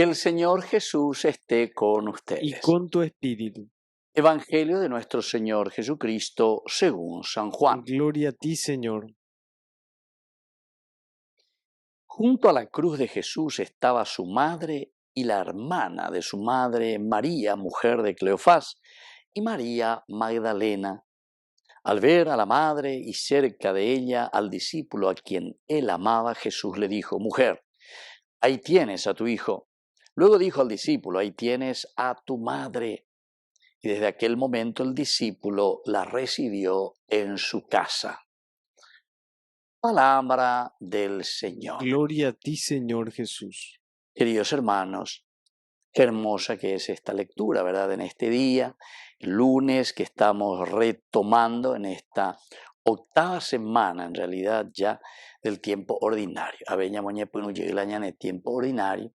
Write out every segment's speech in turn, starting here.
Que el Señor Jesús esté con y ustedes. con tu espíritu. Evangelio de nuestro Señor Jesucristo según San Juan. Gloria a ti, Señor. Junto a la cruz de Jesús estaba su madre y la hermana de su madre, María, mujer de Cleofás, y María Magdalena. Al ver a la madre y cerca de ella al discípulo a quien él amaba, Jesús le dijo: Mujer, ahí tienes a tu hijo. Luego dijo al discípulo: ahí tienes a tu madre. Y desde aquel momento el discípulo la recibió en su casa. Palabra del Señor. Gloria a ti, Señor Jesús. Queridos hermanos, qué hermosa que es esta lectura, ¿verdad? En este día, el lunes, que estamos retomando en esta octava semana, en realidad ya del tiempo ordinario. Aveña moñe el tiempo ordinario.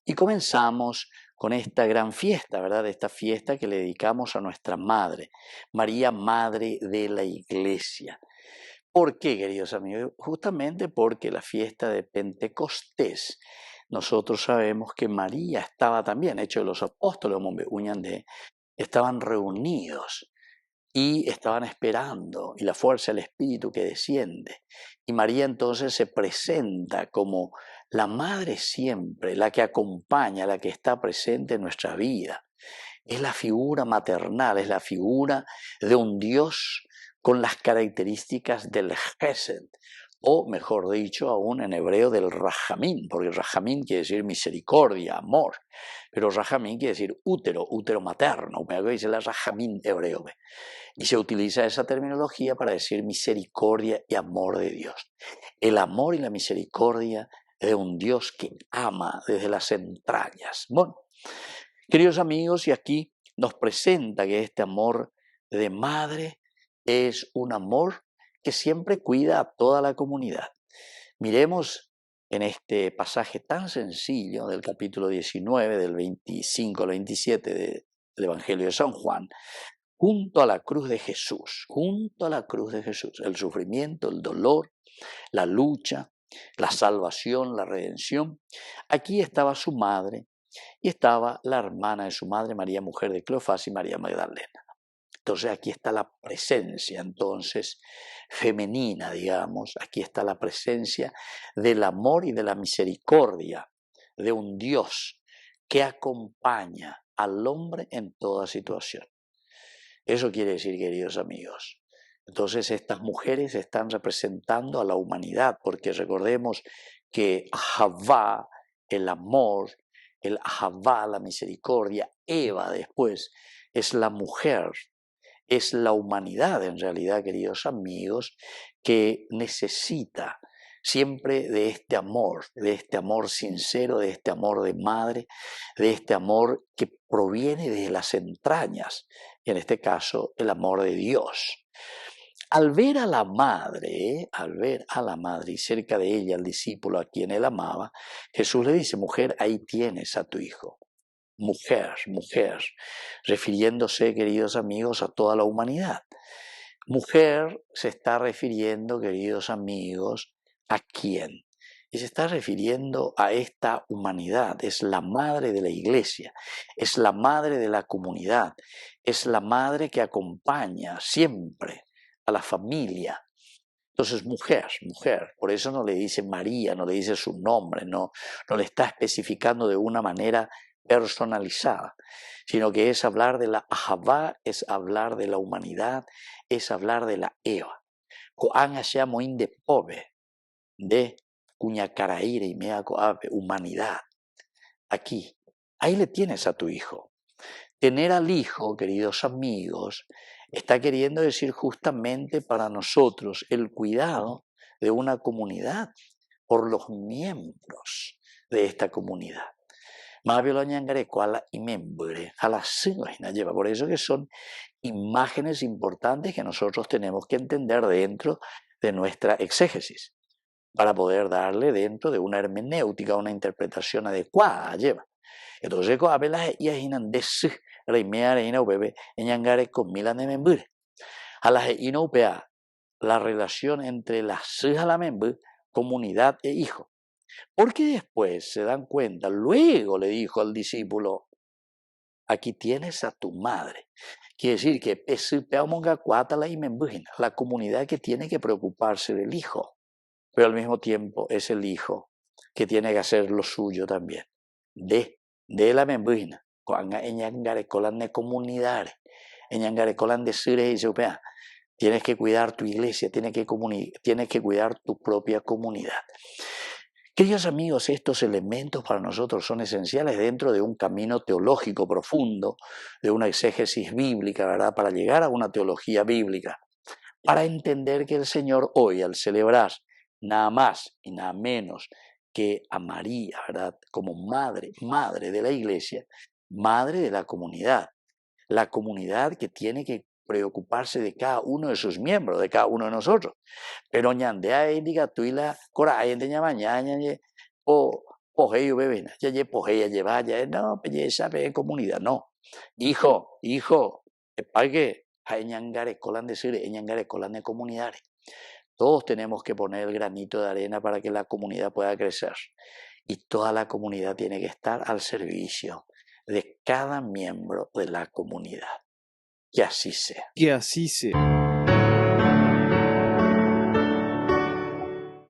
Y comenzamos con esta gran fiesta, ¿verdad? Esta fiesta que le dedicamos a nuestra Madre, María, Madre de la Iglesia. ¿Por qué, queridos amigos? Justamente porque la fiesta de Pentecostés, nosotros sabemos que María estaba también, hecho de los apóstoles, estaban reunidos y estaban esperando, y la fuerza del Espíritu que desciende. Y María entonces se presenta como la Madre siempre, la que acompaña, la que está presente en nuestra vida. Es la figura maternal, es la figura de un Dios con las características del Gesed, o mejor dicho aún en hebreo del Rajamín, porque Rajamín quiere decir misericordia, amor, pero Rajamín quiere decir útero, útero materno, me dice la Rajamín hebreo, y se utiliza esa terminología para decir misericordia y amor de Dios. El amor y la misericordia de un Dios que ama desde las entrañas. Bueno, queridos amigos, y aquí nos presenta que este amor de madre es un amor que siempre cuida a toda la comunidad. Miremos en este pasaje tan sencillo del capítulo 19, del 25 al 27 del Evangelio de San Juan, junto a la cruz de Jesús, el sufrimiento, el dolor, la lucha, la salvación, la redención. Aquí estaba su madre y estaba la hermana de su madre, María, mujer de Cleofás, y María Magdalena. Entonces aquí está la presencia, entonces, femenina, digamos, aquí está la presencia del amor y de la misericordia de un Dios que acompaña al hombre en toda situación. Eso quiere decir, queridos amigos. Entonces estas mujeres están representando a la humanidad, porque recordemos que Javá, el amor, el Ahavá, la misericordia, Eva después, es la mujer, es la humanidad en realidad, queridos amigos, que necesita siempre de este amor sincero, de este amor de madre, de este amor que proviene de las entrañas, en este caso el amor de Dios. Al ver a la madre y cerca de ella al discípulo a quien él amaba, Jesús le dice: mujer, ahí tienes a tu hijo. Mujer, refiriéndose, queridos amigos, a toda la humanidad. Mujer se está refiriendo, queridos amigos, ¿a quién? Y se está refiriendo a esta humanidad. Es la madre de la iglesia, es la madre de la comunidad, es la madre que acompaña siempre a la familia. Entonces, mujer, por eso no le dice María, no le dice su nombre, no le está especificando de una manera personalizada, sino que es hablar de la Ahavá, es hablar de la humanidad, es hablar de la Eva. Koan hacemos de pobre, de cuñacaraire y meaco ave, humanidad. Aquí, ahí le tienes a tu hijo. Tener al hijo, queridos amigos, está queriendo decir justamente para nosotros el cuidado de una comunidad por los miembros de esta comunidad. Por eso que son imágenes importantes que nosotros tenemos que entender dentro de nuestra exégesis, para poder darle dentro de una hermenéutica, una interpretación adecuada. Entonces, la relación entre la comunidad e hijo. Porque después se dan cuenta, luego le dijo al discípulo, aquí tienes a tu madre. Quiere decir que la comunidad que tiene que preocuparse del hijo, pero al mismo tiempo es el hijo que tiene que hacer lo suyo también. De la membrina, comunidades, tienes que cuidar tu iglesia, tienes que cuidar tu propia comunidad. Queridos amigos, estos elementos para nosotros son esenciales dentro de un camino teológico profundo, de una exégesis bíblica, ¿verdad? Para llegar a una teología bíblica, para entender que el Señor hoy, al celebrar nada más y nada menos que a María, ¿verdad? Como madre de la iglesia, madre de la comunidad que tiene que preocuparse de cada uno de sus miembros, de cada uno de nosotros. Pero ñandea diga tuila cora ayende ñamañaña o ellos beben, ya pojeya lleva ya no pelle sabe comunidad no. Hijo, pague ñangare colan de sire, ñangare colan de comunidades. Todos tenemos que poner el granito de arena para que la comunidad pueda crecer. Y toda la comunidad tiene que estar al servicio de cada miembro de la comunidad. Que así sea. Que así sea.